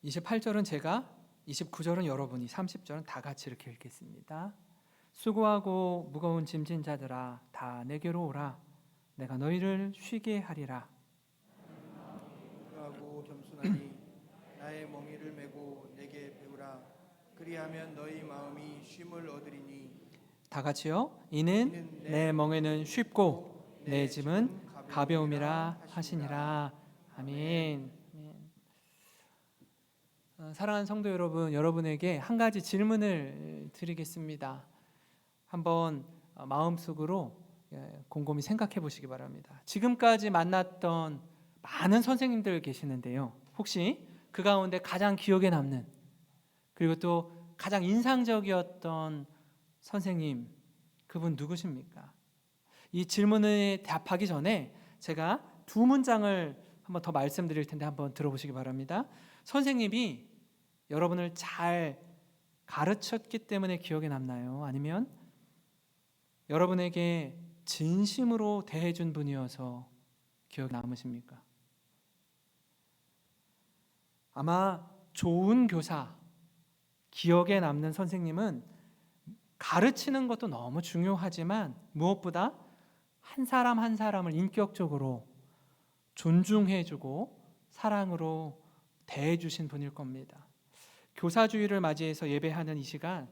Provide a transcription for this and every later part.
28절은 제가, 29절은 여러분이, 30절은 다 같이 이렇게 읽겠습니다. 수고하고 무거운 짐진 자들아 다 내게로 오라. 내가 너희를 쉬게 하리라. 하고 겸손하니 나의 멍에를 메고 내게 배우라. 그리하면 너희 마음이 쉼을 얻으리니. 다 같이요. 이는 내 멍에는 쉽고 내 짐은 가벼움이라 하시니라. 아멘. 사랑하는 성도 여러분, 여러분에게 한 가지 질문을 드리겠습니다. 한번 마음속으로 곰곰이 생각해 보시기 바랍니다. 지금까지 만났던 많은 선생님들 계시는데요, 혹시 그 가운데 가장 기억에 남는, 그리고 또 가장 인상적이었던 선생님, 그분 누구십니까? 이 질문에 답하기 전에 제가 두 문장을 한번 더 말씀드릴 텐데 한번 들어보시기 바랍니다. 선생님이 여러분을 잘 가르쳤기 때문에 기억에 남나요? 아니면 여러분에게 진심으로 대해준 분이어서 기억에 남으십니까? 아마 좋은 교사, 기억에 남는 선생님은 가르치는 것도 너무 중요하지만 무엇보다 한 사람 한 사람을 인격적으로 존중해주고 사랑으로 대해주신 분일 겁니다. 교사주일을 맞이해서 예배하는 이 시간,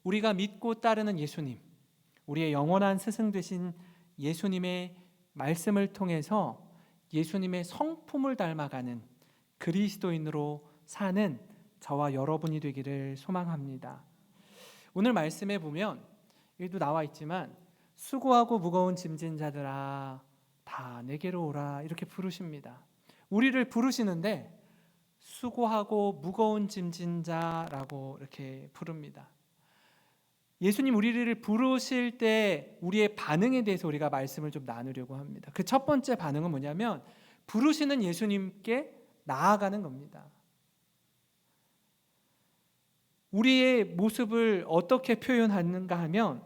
우리가 믿고 따르는 예수님, 우리의 영원한 스승 되신 예수님의 말씀을 통해서 예수님의 성품을 닮아가는 그리스도인으로 사는 저와 여러분이 되기를 소망합니다. 오늘 말씀에 보면 여기도 나와 있지만 수고하고 무거운 짐진 자들아 다 내게로 오라 이렇게 부르십니다. 우리를 부르시는데 수고하고 무거운 짐진 자라고 이렇게 부릅니다. 예수님 우리를 부르실 때 우리의 반응에 대해서 우리가 말씀을 좀 나누려고 합니다. 그 첫 번째 반응은 뭐냐면 부르시는 예수님께 나아가는 겁니다. 우리의 모습을 어떻게 표현하는가 하면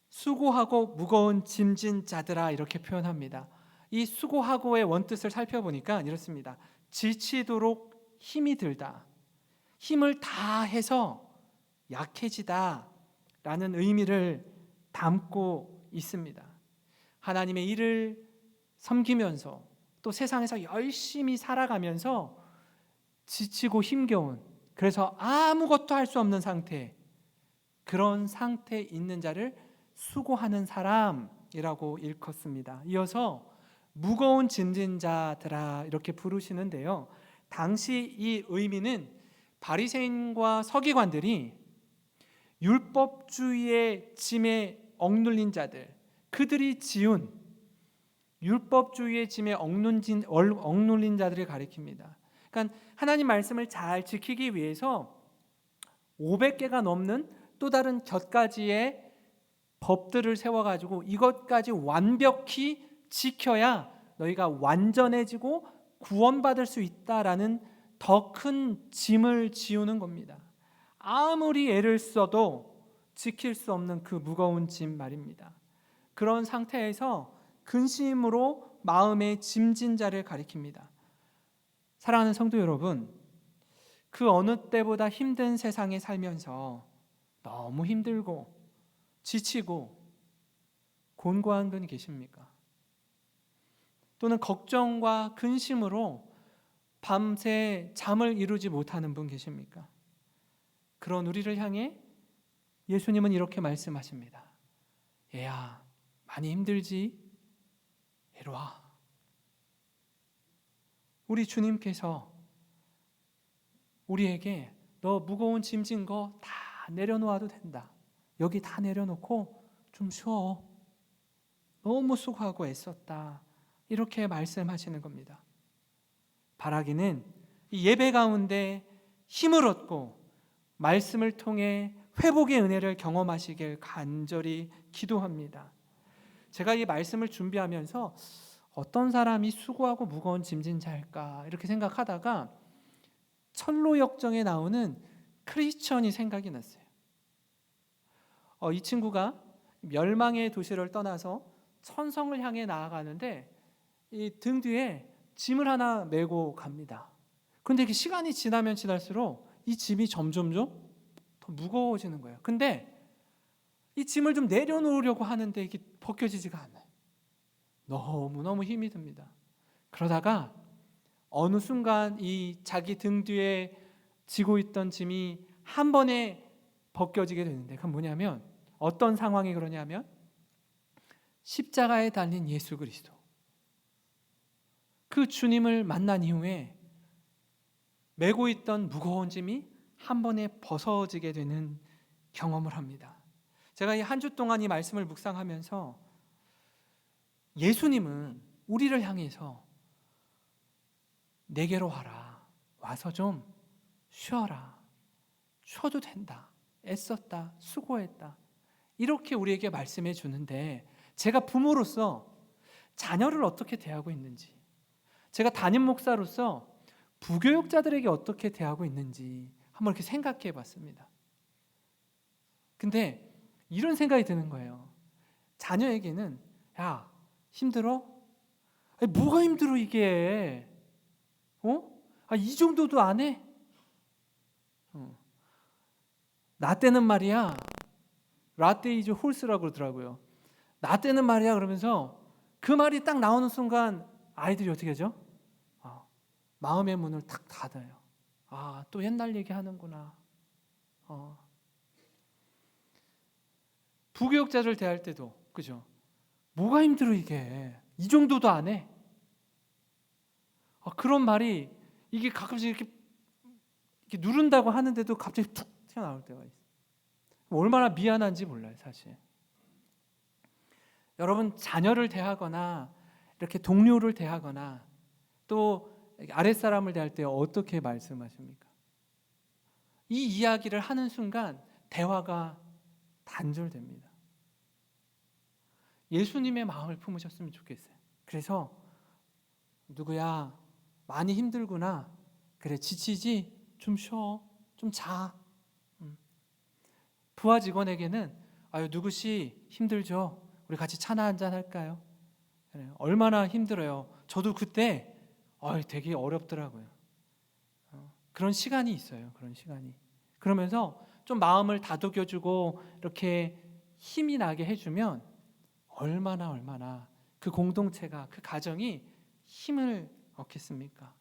수고하고 무거운 짐진 자들아 이렇게 표현합니다. 이 수고하고의 원뜻을 살펴보니까 이렇습니다. 지치도록 힘이 들다, 힘을 다해서 약해지다 라는 의미를 담고 있습니다. 하나님의 일을 섬기면서 또 세상에서 열심히 살아가면서 지치고 힘겨운, 그래서 아무것도 할 수 없는 상태, 그런 상태에 있는 자를 수고하는 사람이라고 일컫습니다. 이어서 무거운 짐진 자들아 이렇게 부르시는데요, 당시 이 의미는 바리새인과 서기관들이 율법주의의 짐에 억눌린 자들, 그들이 지은 율법주의의 짐에 억눌린 자들을 가리킵니다. 그러니까 하나님 말씀을 잘 지키기 위해서 500개가 넘는 또 다른 곁가지의 법들을 세워가지고 이것까지 완벽히 지켜야 너희가 완전해지고 구원받을 수 있다라는 더 큰 짐을 지우는 겁니다. 아무리 애를 써도 지킬 수 없는 그 무거운 짐 말입니다. 그런 상태에서 근심으로 마음의 짐진 자를 가리킵니다. 사랑하는 성도 여러분, 그 어느 때보다 힘든 세상에 살면서 너무 힘들고 지치고 곤고한 분이 계십니까? 또는 걱정과 근심으로 밤새 잠을 이루지 못하는 분 계십니까? 그런 우리를 향해 예수님은 이렇게 말씀하십니다. 얘야, 많이 힘들지? 이리 와. 우리 주님께서 우리에게 너 무거운 짐진 거 다 내려놓아도 된다. 여기 다 내려놓고 좀 쉬어. 너무 수고하고 애썼다. 이렇게 말씀하시는 겁니다. 바라기는 이 예배 가운데 힘을 얻고 말씀을 통해 회복의 은혜를 경험하시길 간절히 기도합니다. 제가 이 말씀을 준비하면서 어떤 사람이 수고하고 무거운 짐진 자일까 이렇게 생각하다가 철로역정에 나오는 크리스천이 생각이 났어요. 이 친구가 멸망의 도시를 떠나서 천성을 향해 나아가는데 이 등 뒤에 짐을 하나 메고 갑니다. 근데 이게 시간이 지나면 지날수록 이 짐이 점점 더 무거워지는 거예요. 근데 이 짐을 좀 내려놓으려고 하는데 이게 벗겨지지가 않아요. 너무너무 힘이 듭니다. 그러다가 어느 순간 이 자기 등 뒤에 지고 있던 짐이 한 번에 벗겨지게 되는데, 그건 뭐냐면, 어떤 상황이 그러냐면 십자가에 달린 예수 그리스도, 그 주님을 만난 이후에 메고 있던 무거운 짐이 한 번에 벗어지게 되는 경험을 합니다. 제가 이 한 주 동안 이 말씀을 묵상하면서 예수님은 우리를 향해서 내게로 와라, 와서 좀 쉬어라, 쉬어도 된다, 애썼다, 수고했다, 이렇게 우리에게 말씀해 주는데, 제가 부모로서 자녀를 어떻게 대하고 있는지, 제가 담임 목사로서 부교육자들에게 어떻게 대하고 있는지 한번 이렇게 생각해 봤습니다. 근데 이런 생각이 드는 거예요. 자녀에게는, 야, 힘들어? 아니, 뭐가 힘들어 이게? 이 정도도 안 해? 나 때는 말이야, 라떼이즈 홀스라고 그러더라고요. 나 때는 말이야 그러면서 그 말이 딱 나오는 순간 아이들이 어떻게 하죠? 마음의 문을 탁 닫아요. 또 옛날 얘기 하는구나. 부교육자를 대할 때도 그죠? 뭐가 힘들어 이게? 이 정도도 안 해? 그런 말이 이게 가끔씩 이렇게 누른다고 하는데도 갑자기 툭 튀어나올 때가 있어요. 얼마나 미안한지 몰라요, 사실. 여러분, 자녀를 대하거나 이렇게 동료를 대하거나 또 아랫사람을 대할 때 어떻게 말씀하십니까? 이 이야기를 하는 순간 대화가 단절됩니다. 예수님의 마음을 품으셨으면 좋겠어요. 그래서 누구야, 많이 힘들구나, 그래 지치지? 좀 쉬어, 좀 자. 부하 직원에게는 누구씨 힘들죠? 우리 같이 차나 한잔 할까요? 그래, 얼마나 힘들어요. 저도 그때 되게 어렵더라고요. 그런 시간이 있어요. 그런 시간이. 그러면서 좀 마음을 다독여주고 이렇게 힘이 나게 해주면 얼마나 그 공동체가, 그 가정이 힘을 얻겠습니까?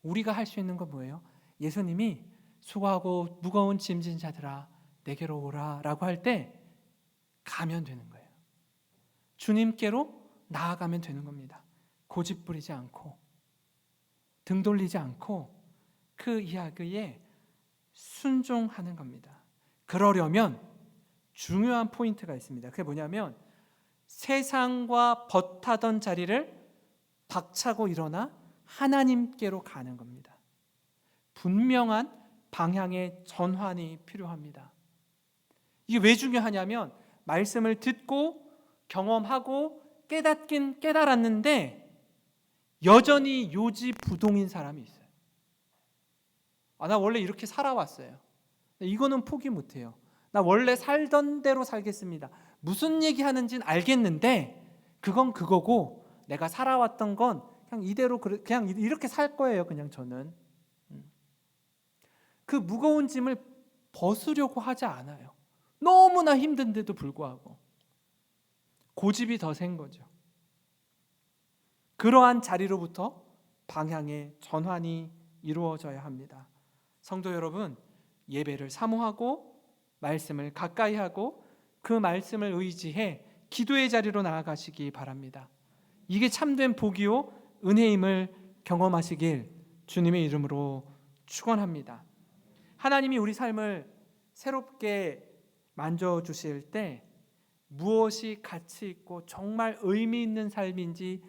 우리가 할 수 있는 건 뭐예요? 예수님이 수고하고 무거운 짐진 자들아 내게로 오라 라고 할 때 가면 되는 거예요. 주님께로 나아가면 되는 겁니다. 고집 부리지 않고 등 돌리지 않고 그 이야기에 순종하는 겁니다. 그러려면 중요한 포인트가 있습니다. 그게 뭐냐면, 세상과 벗하던 자리를 박차고 일어나 하나님께로 가는 겁니다. 분명한 방향의 전환이 필요합니다. 이게 왜 중요하냐면, 말씀을 듣고 경험하고 깨닫긴 깨달았는데 여전히 요지부동인 사람이 있어요. 나 원래 이렇게 살아왔어요. 이거는 포기 못해요. 나 원래 살던 대로 살겠습니다. 무슨 얘기하는지는 알겠는데 그건 그거고 내가 살아왔던 건 그냥 이대로 그냥 이렇게 살 거예요. 그냥 저는 그 무거운 짐을 벗으려고 하지 않아요. 너무나 힘든데도 불구하고 고집이 더 센 거죠. 그러한 자리로부터 방향의 전환이 이루어져야 합니다. 성도 여러분, 예배를 사모하고 말씀을 가까이 하고 그 말씀을 의지해 기도의 자리로 나아가시기 바랍니다. 이게 참된 복이요 은혜임을 경험하시길 주님의 이름으로 축원합니다. 하나님이 우리 삶을 새롭게 만져주실 때 무엇이 가치 있고 정말 의미 있는 삶인지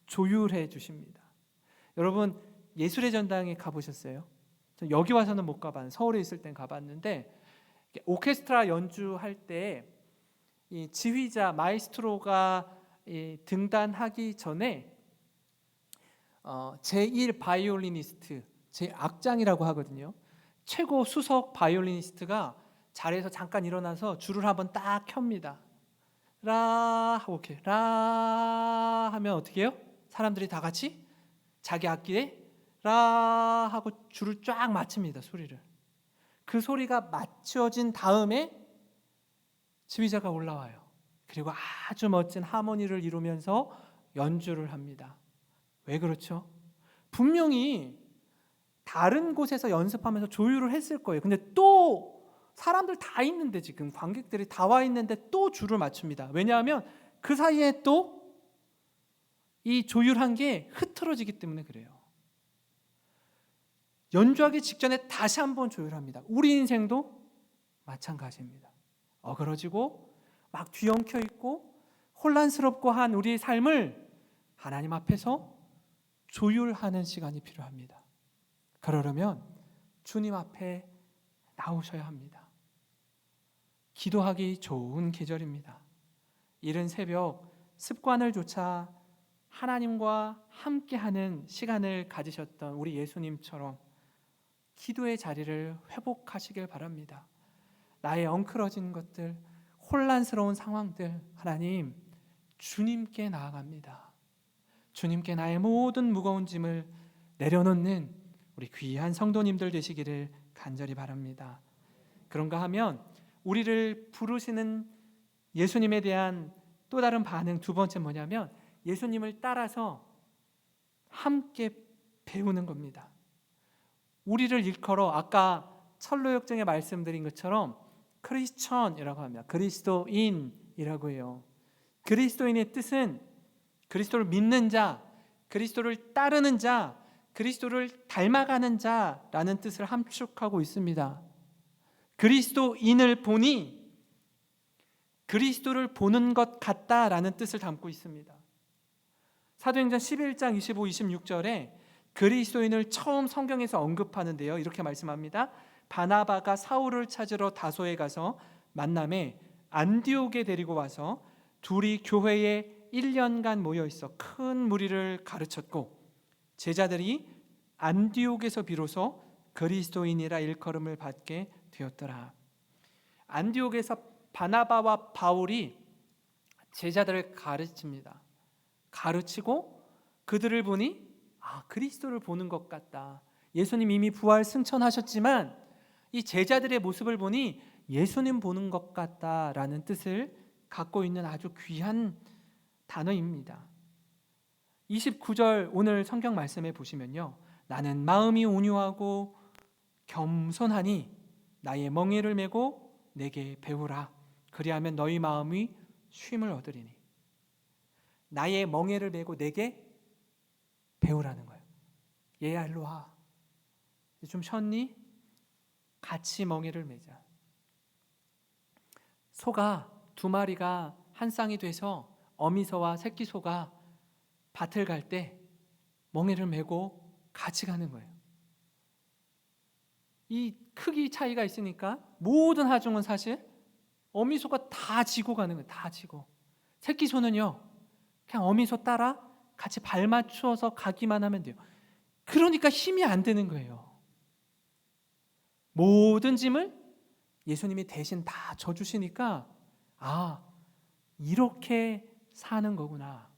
조율해 주십니다. 여러분, 예술의 전당에 가보셨어요? 여기 와서는 못 가봤는데 서울에 있을 땐 가봤는데, 오케스트라 연주할 때 이 지휘자 마이스트로가 등단하기 전에 제1 바이올리니스트, 제 악장이라고 하거든요. 최고 수석 바이올리니스트가 자리에서 잠깐 일어나서 줄을 한번 딱 켭니다. 라 오케이 라 하면 어떻게 해요? 사람들이 다 같이 자기 악기에 라 하고 줄을 쫙 맞춥니다. 소리를. 그 소리가 맞춰진 다음에 지휘자가 올라와요. 그리고 아주 멋진 하모니를 이루면서 연주를 합니다. 왜 그렇죠? 분명히 다른 곳에서 연습하면서 조율을 했을 거예요. 근데 또 사람들 다 있는데, 지금 관객들이 다 와 있는데 또 줄을 맞춥니다. 왜냐하면 그 사이에 또 이 조율한 게 흐트러지기 때문에 그래요. 연주하기 직전에 다시 한번 조율합니다. 우리 인생도 마찬가지입니다. 어그러지고 막 뒤엉켜 있고 혼란스럽고 한 우리의 삶을 하나님 앞에서 조율하는 시간이 필요합니다. 그러려면 주님 앞에 나오셔야 합니다. 기도하기 좋은 계절입니다. 이른 새벽 습관을 조차 하나님과 함께하는 시간을 가지셨던 우리 예수님처럼 기도의 자리를 회복하시길 바랍니다. 나의 엉클어진 것들, 혼란스러운 상황들, 하나님 주님께 나아갑니다. 주님께 나의 모든 무거운 짐을 내려놓는 우리 귀한 성도님들 되시기를 간절히 바랍니다. 그런가 하면 우리를 부르시는 예수님에 대한 또 다른 반응, 두 번째 뭐냐면 예수님을 따라서 함께 배우는 겁니다. 우리를 일컬어 아까 철로역정에 말씀드린 것처럼 크리스천이라고 합니다. 그리스도인이라고 해요. 그리스도인의 뜻은 그리스도를 믿는 자, 그리스도를 따르는 자, 그리스도를 닮아가는 자라는 뜻을 함축하고 있습니다. 그리스도인을 보니 그리스도를 보는 것 같다라는 뜻을 담고 있습니다. 사도행전 11장 25, 26절에 그리스도인을 처음 성경에서 언급하는데요. 이렇게 말씀합니다. 바나바가 사울을 찾으러 다소에 가서 만남에 안디옥에 데리고 와서 둘이 교회에 1년간 모여 있어 큰 무리를 가르쳤고 제자들이 안디옥에서 비로소 그리스도인이라 일컬음을 받게 되었더라. 안디옥에서 바나바와 바울이 제자들을 가르칩니다. 가르치고 그들을 보니 그리스도를 보는 것 같다. 예수님 이미 부활 승천하셨지만 이 제자들의 모습을 보니 예수님 보는 것 같다라는 뜻을 갖고 있는 아주 귀한 단어입니다. 29절 오늘 성경 말씀에 보시면요. 나는 마음이 온유하고 겸손하니 나의 멍에를 메고 내게 배우라. 그리하면 너희 마음이 쉼을 얻으리니. 나의 멍에를 메고 내게 배우라는 거예요. 얘야 일로 와. 좀 쉬었니? 같이 멍에를 메자. 소가 두 마리가 한 쌍이 돼서 어미소와 새끼 소가 밭을 갈 때 멍에를 메고 같이 가는 거예요. 이 크기 차이가 있으니까 모든 하중은 사실 어미소가 다 지고 가는 거예요. 다 지고. 새끼 소는요. 그냥 어미소 따라 같이 발 맞추어서 가기만 하면 돼요. 그러니까 힘이 안 드는 거예요. 모든 짐을 예수님이 대신 다 져주시니까 이렇게 사는 거구나.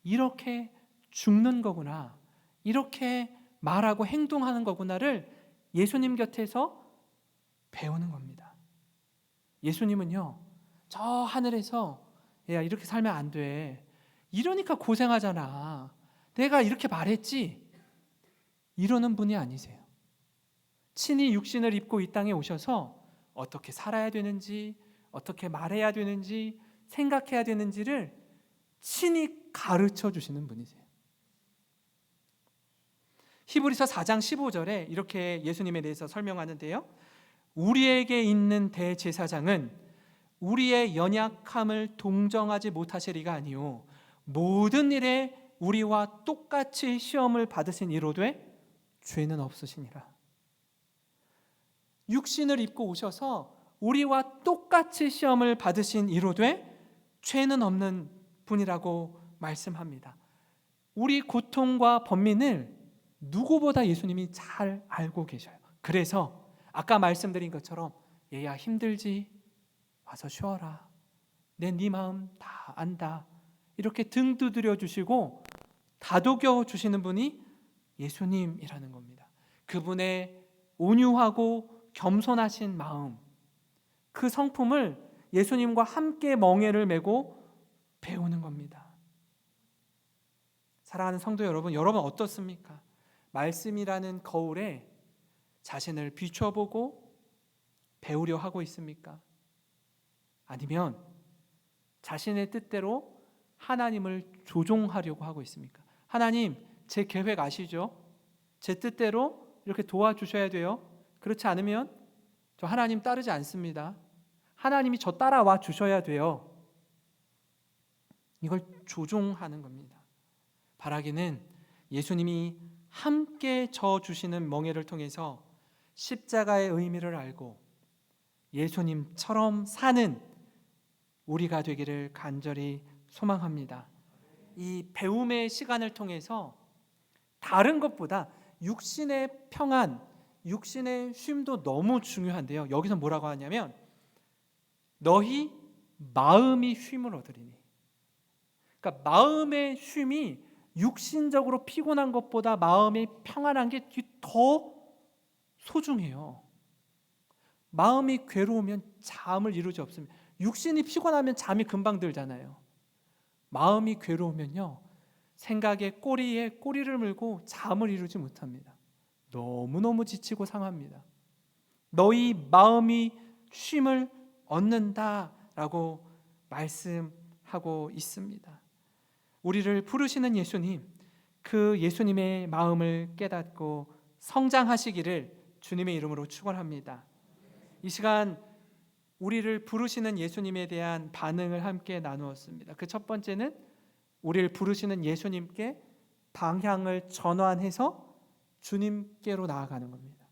이렇게 죽는 거구나. 이렇게 말하고 행동하는 거구나를 예수님 곁에서 배우는 겁니다. 예수님은요. 저 하늘에서 야 이렇게 살면 안 돼. 이러니까 고생하잖아. 내가 이렇게 말했지. 이러는 분이 아니세요. 친히 육신을 입고 이 땅에 오셔서 어떻게 살아야 되는지, 어떻게 말해야 되는지, 생각해야 되는지를 친히 가르쳐 주시는 분이세요. 히브리서 4장 15절에 이렇게 예수님에 대해서 설명하는데요. 우리에게 있는 대제사장은 우리의 연약함을 동정하지 못하시리가 아니요 모든 일에 우리와 똑같이 시험을 받으신 이로되 죄는 없으시니라. 육신을 입고 오셔서 우리와 똑같이 시험을 받으신 이로되 죄는 없는 분이라고 말씀합니다. 우리 고통과 번민을 누구보다 예수님이 잘 알고 계셔요. 그래서 아까 말씀드린 것처럼 얘야 힘들지? 와서 쉬어라. 네 마음 다 안다. 이렇게 등 두드려 주시고 다독여 주시는 분이 예수님이라는 겁니다. 그분의 온유하고 겸손하신 마음, 그 성품을 예수님과 함께 멍에를 메고 배우는 겁니다. 사랑하는 성도 여러분, 여러분 어떻습니까? 말씀이라는 거울에 자신을 비춰보고 배우려 하고 있습니까? 아니면 자신의 뜻대로 하나님을 조종하려고 하고 있습니까? 하나님, 제 계획 아시죠? 제 뜻대로 이렇게 도와주셔야 돼요. 그렇지 않으면 저 하나님 따르지 않습니다. 하나님이 저 따라와 주셔야 돼요. 이걸 조종하는 겁니다. 바라기는 예수님이 함께 져 주시는 멍에를 통해서 십자가의 의미를 알고 예수님처럼 사는 우리가 되기를 간절히 소망합니다. 이 배움의 시간을 통해서 다른 것보다 육신의 평안, 육신의 쉼도 너무 중요한데요. 여기서 뭐라고 하냐면 너희 마음이 쉼을 얻으리니. 그러니까 마음의 쉼이 육신적으로 피곤한 것보다 마음이 평안한 게 더 소중해요. 마음이 괴로우면 잠을 이루지 없습니다. 육신이 피곤하면 잠이 금방 들잖아요. 마음이 괴로우면요, 생각에 꼬리에 꼬리를 물고 잠을 이루지 못합니다. 너무너무 지치고 상합니다. 너희 마음이 쉼을 얻는다라고 말씀하고 있습니다. 우리를 부르시는 예수님, 그 예수님의 마음을 깨닫고 성장하시기를 주님의 이름으로 축원합니다. 이 시간 우리를 부르시는 예수님에 대한 반응을 함께 나누었습니다. 그 첫 번째는 우리를 부르시는 예수님께 방향을 전환해서 주님께로 나아가는 겁니다.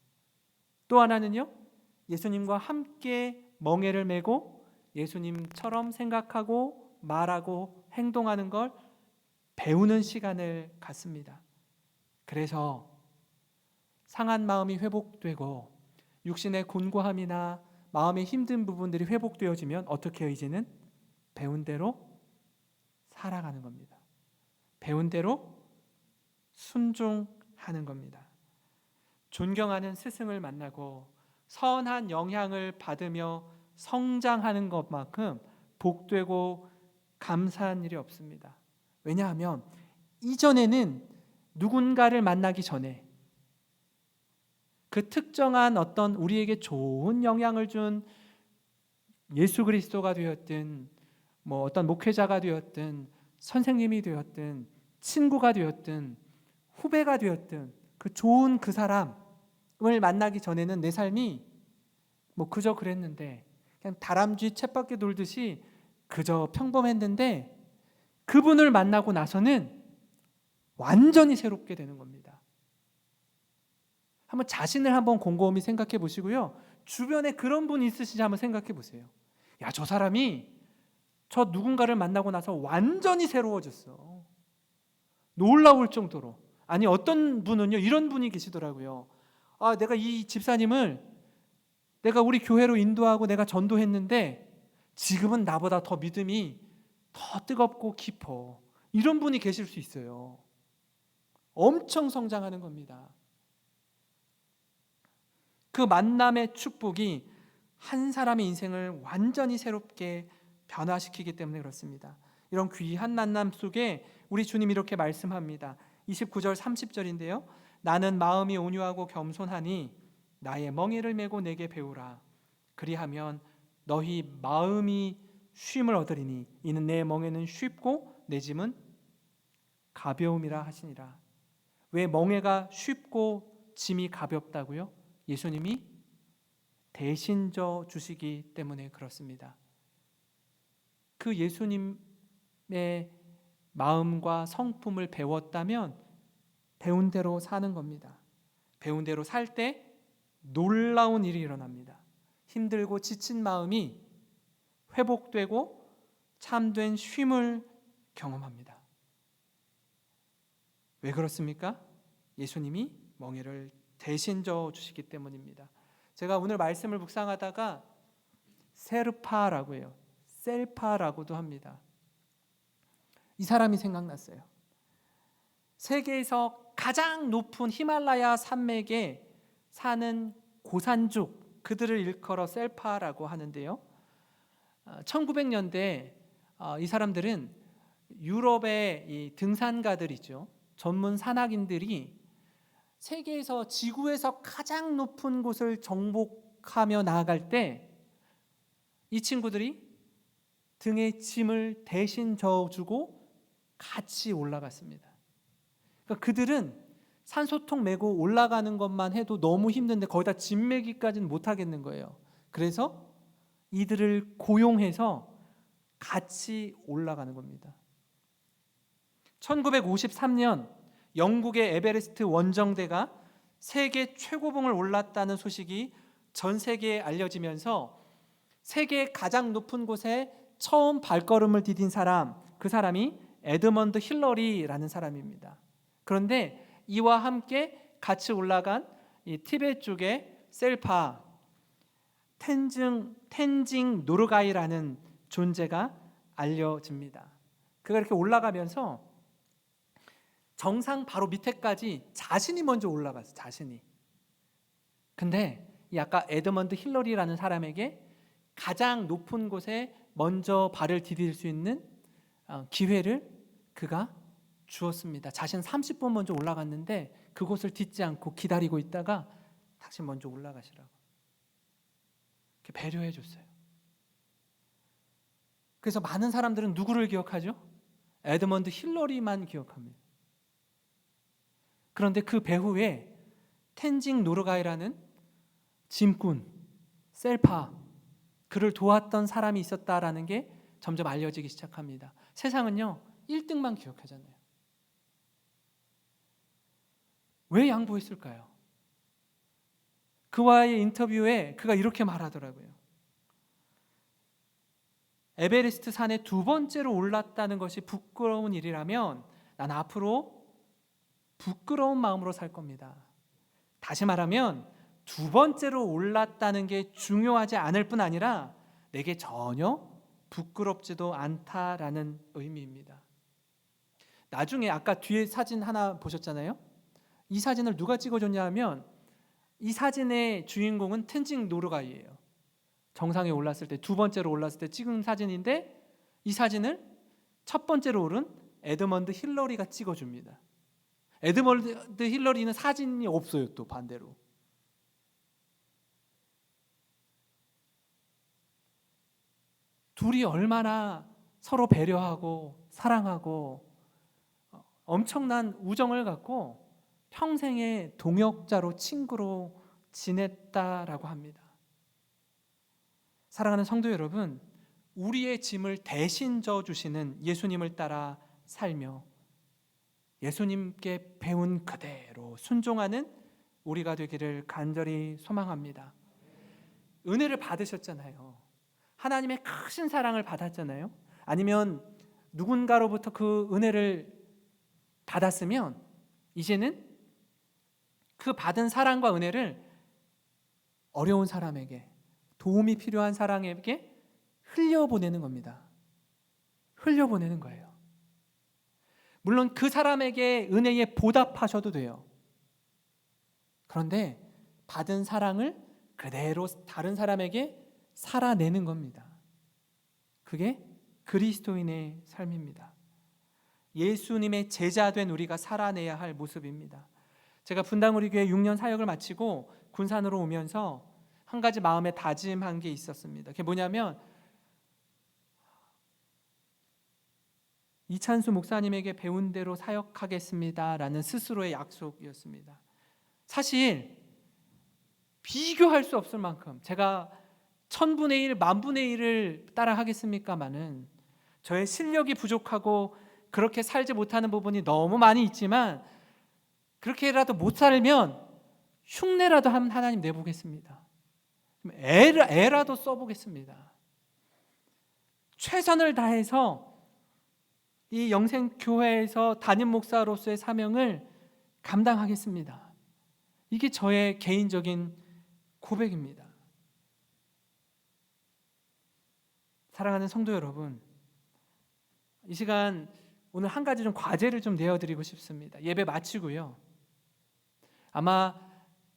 또 하나는요, 예수님과 함께 멍에를 메고 예수님처럼 생각하고 말하고 행동하는 걸 배우는 시간을 갖습니다. 그래서 상한 마음이 회복되고 육신의 곤고함이나 마음의 힘든 부분들이 회복되어지면 어떻게 해요? 이제는 배운 대로 살아가는 겁니다. 배운 대로 순종하는 겁니다. 존경하는 스승을 만나고 선한 영향을 받으며 성장하는 것만큼 복되고 감사한 일이 없습니다. 왜냐하면 이전에는 누군가를 만나기 전에 그 특정한 어떤 우리에게 좋은 영향을 준 예수 그리스도가 되었든 어떤 목회자가 되었든 선생님이 되었든 친구가 되었든 후배가 되었든 그 좋은 그 사람을 만나기 전에는 내 삶이 그저 그랬는데 그냥 다람쥐 쳇바퀴 돌듯이 그저 평범했는데 그분을 만나고 나서는 완전히 새롭게 되는 겁니다. 한번 자신을 한번 곰곰이 생각해 보시고요. 주변에 그런 분이 있으신지 한번 생각해 보세요. 야, 저 사람이 저 누군가를 만나고 나서 완전히 새로워졌어. 놀라울 정도로. 아니, 어떤 분은요, 이런 분이 계시더라고요. 아, 내가 이 집사님을 내가 우리 교회로 인도하고 내가 전도했는데 지금은 나보다 더 믿음이 더 뜨겁고 깊어. 이런 분이 계실 수 있어요. 엄청 성장하는 겁니다. 그 만남의 축복이 한 사람의 인생을 완전히 새롭게 변화시키기 때문에 그렇습니다. 이런 귀한 만남 속에 우리 주님이 이렇게 말씀합니다. 29절 30절인데요. 나는 마음이 온유하고 겸손하니 나의 멍에를 메고 내게 배우라. 그리하면 너희 마음이 쉼을 얻으리니 이는 내 멍에는 쉽고 내 짐은 가벼움이라 하시니라. 왜 멍에가 쉽고 짐이 가볍다고요? 예수님이 대신 져 주시기 때문에 그렇습니다. 그 예수님의 마음과 성품을 배웠다면 배운 대로 사는 겁니다. 배운 대로 살 때 놀라운 일이 일어납니다. 힘들고 지친 마음이 회복되고 참된 쉼을 경험합니다. 왜 그렇습니까? 예수님이 멍에를 대신 져 주시기 때문입니다. 제가 오늘 말씀을 묵상하다가 세르파라고 해요. 셀파라고도 합니다. 이 사람이 생각났어요. 세계에서 가장 높은 히말라야 산맥에 사는 고산족, 그들을 일컬어 셀파라고 하는데요. 1900년대 이 사람들은 유럽의 이 등산가들이죠. 전문 산악인들이 세계에서 지구에서 가장 높은 곳을 정복하며 나아갈 때 이 친구들이 등에 짐을 대신 져주고 같이 올라갔습니다. 그러니까 그들은 산소통 메고 올라가는 것만 해도 너무 힘든데 거기다 짐 메기까지는 못하겠는 거예요. 그래서 이들을 고용해서 같이 올라가는 겁니다. 1953년 영국의 에베레스트 원정대가 세계 최고봉을 올랐다는 소식이 전 세계에 알려지면서 세계 가장 높은 곳에 처음 발걸음을 디딘 사람, 그 사람이 에드먼드 힐러리라는 사람입니다. 그런데 이와 함께 같이 올라간 이 티베트 쪽의 셀파 텐징 노르가이라는 존재가 알려집니다. 그가 이렇게 올라가면서 정상 바로 밑에까지 자신이 먼저 올라갔어요. 자신이. 근데 이 아까 에드먼드 힐러리라는 사람에게 가장 높은 곳에 먼저 발을 디딜 수 있는 기회를 그가 주었습니다. 자신 30분 먼저 올라갔는데 그곳을 딛지 않고 기다리고 있다가 다시 먼저 올라가시라고 이렇게 배려해 줬어요. 그래서 많은 사람들은 누구를 기억하죠? 에드먼드 힐러리만 기억합니다. 그런데 그 배후에 텐징 노르가이라는 짐꾼, 셀파, 그를 도왔던 사람이 있었다라는 게 점점 알려지기 시작합니다. 세상은요 1등만 기억하잖아요. 왜 양보했을까요? 그와의 인터뷰에 그가 이렇게 말하더라고요. 에베레스트 산에 두 번째로 올랐다는 것이 부끄러운 일이라면 난 앞으로 부끄러운 마음으로 살 겁니다. 다시 말하면 두 번째로 올랐다는 게 중요하지 않을 뿐 아니라 내게 전혀 부끄럽지도 않다라는 의미입니다. 나중에 아까 뒤에 사진 하나 보셨잖아요. 이 사진을 누가 찍어줬냐 하면 이 사진의 주인공은 텐징 노르가이예요. 정상에 올랐을 때, 두 번째로 올랐을 때 찍은 사진인데 이 사진을 첫 번째로 오른 에드먼드 힐러리가 찍어줍니다. 에드먼드 힐러리는 사진이 없어요. 또 반대로. 둘이 얼마나 서로 배려하고 사랑하고 엄청난 우정을 갖고 평생의 동역자로 친구로 지냈다라고 합니다. 사랑하는 성도 여러분, 우리의 짐을 대신 져주시는 예수님을 따라 살며 예수님께 배운 그대로 순종하는 우리가 되기를 간절히 소망합니다. 은혜를 받으셨잖아요. 하나님의 크신 사랑을 받았잖아요. 아니면 누군가로부터 그 은혜를 받았으면 이제는 그 받은 사랑과 은혜를 어려운 사람에게, 도움이 필요한 사람에게 흘려보내는 겁니다. 흘려보내는 거예요. 물론 그 사람에게 은혜에 보답하셔도 돼요. 그런데 받은 사랑을 그대로 다른 사람에게 살아내는 겁니다. 그게 그리스도인의 삶입니다. 예수님의 제자 된 우리가 살아내야 할 모습입니다. 제가 분당우리교회 6년 사역을 마치고 군산으로 오면서 한 가지 마음에 다짐한 게 있었습니다. 그게 뭐냐면 이찬수 목사님에게 배운 대로 사역하겠습니다라는 스스로의 약속이었습니다. 사실 비교할 수 없을 만큼 제가 1000분의 1, 10,000분의 1을 따라 하겠습니까마는 저의 실력이 부족하고 그렇게 살지 못하는 부분이 너무 많이 있지만 그렇게라도 못 살면 흉내라도 하나님 내보겠습니다. 애라도 써보겠습니다. 최선을 다해서 이 영생교회에서 담임 목사로서의 사명을 감당하겠습니다. 이게 저의 개인적인 고백입니다. 사랑하는 성도 여러분, 이 시간 오늘 한 가지 좀 과제를 좀 내어드리고 싶습니다. 예배 마치고요. 아마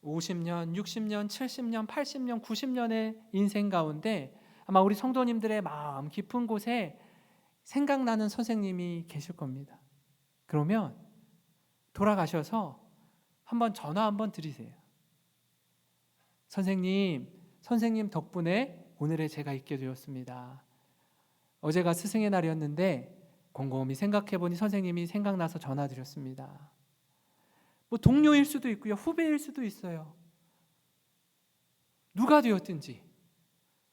50년, 60년, 70년, 80년, 90년의 인생 가운데 아마 우리 성도님들의 마음 깊은 곳에 생각나는 선생님이 계실 겁니다. 그러면 돌아가셔서 한번 전화 한번 드리세요. 선생님 덕분에 오늘의 제가 있게 되었습니다. 어제가 스승의 날이었는데 곰곰이 생각해보니 선생님이 생각나서 전화드렸습니다. 뭐 동료일 수도 있고요, 후배일 수도 있어요. 누가 되었든지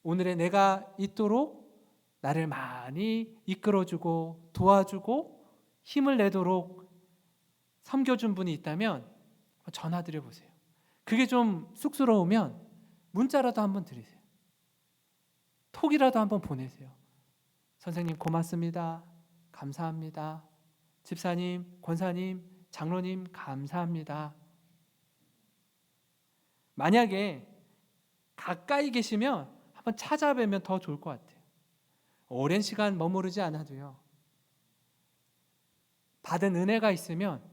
오늘의 내가 있도록 나를 많이 이끌어주고 도와주고 힘을 내도록 섬겨준 분이 있다면 전화드려보세요. 그게 좀 쑥스러우면 문자라도 한번 드리세요. 톡이라도 한번 보내세요. 선생님 고맙습니다. 감사합니다. 집사님, 권사님, 장로님 감사합니다. 만약에 가까이 계시면 한번 찾아뵈면 더 좋을 것 같아요. 오랜 시간 머무르지 않아도요. 받은 은혜가 있으면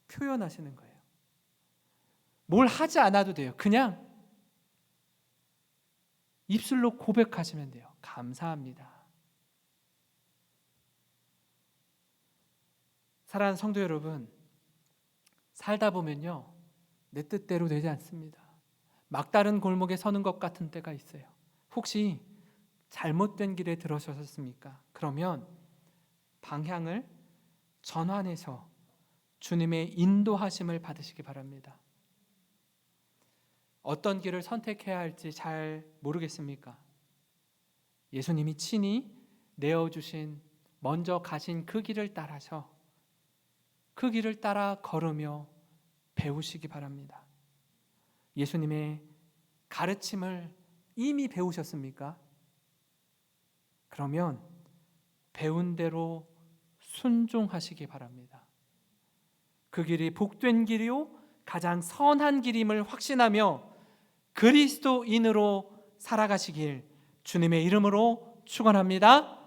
표현하시는 거예요. 뭘 하지 않아도 돼요. 그냥 입술로 고백하시면 돼요. 감사합니다. 사랑하는 성도 여러분, 살다 보면요, 내 뜻대로 되지 않습니다. 막다른 골목에 서는 것 같은 때가 있어요. 혹시 잘못된 길에 들어서셨습니까? 그러면 방향을 전환해서 주님의 인도하심을 받으시기 바랍니다. 어떤 길을 선택해야 할지 잘 모르겠습니까? 예수님이 친히 내어주신 먼저 가신 그 길을 따라서 그 길을 따라 걸으며 배우시기 바랍니다. 예수님의 가르침을 이미 배우셨습니까? 그러면 배운 대로 순종하시기 바랍니다. 그 길이 복된 길이요 가장 선한 길임을 확신하며 그리스도인으로 살아가시길 주님의 이름으로 축원합니다.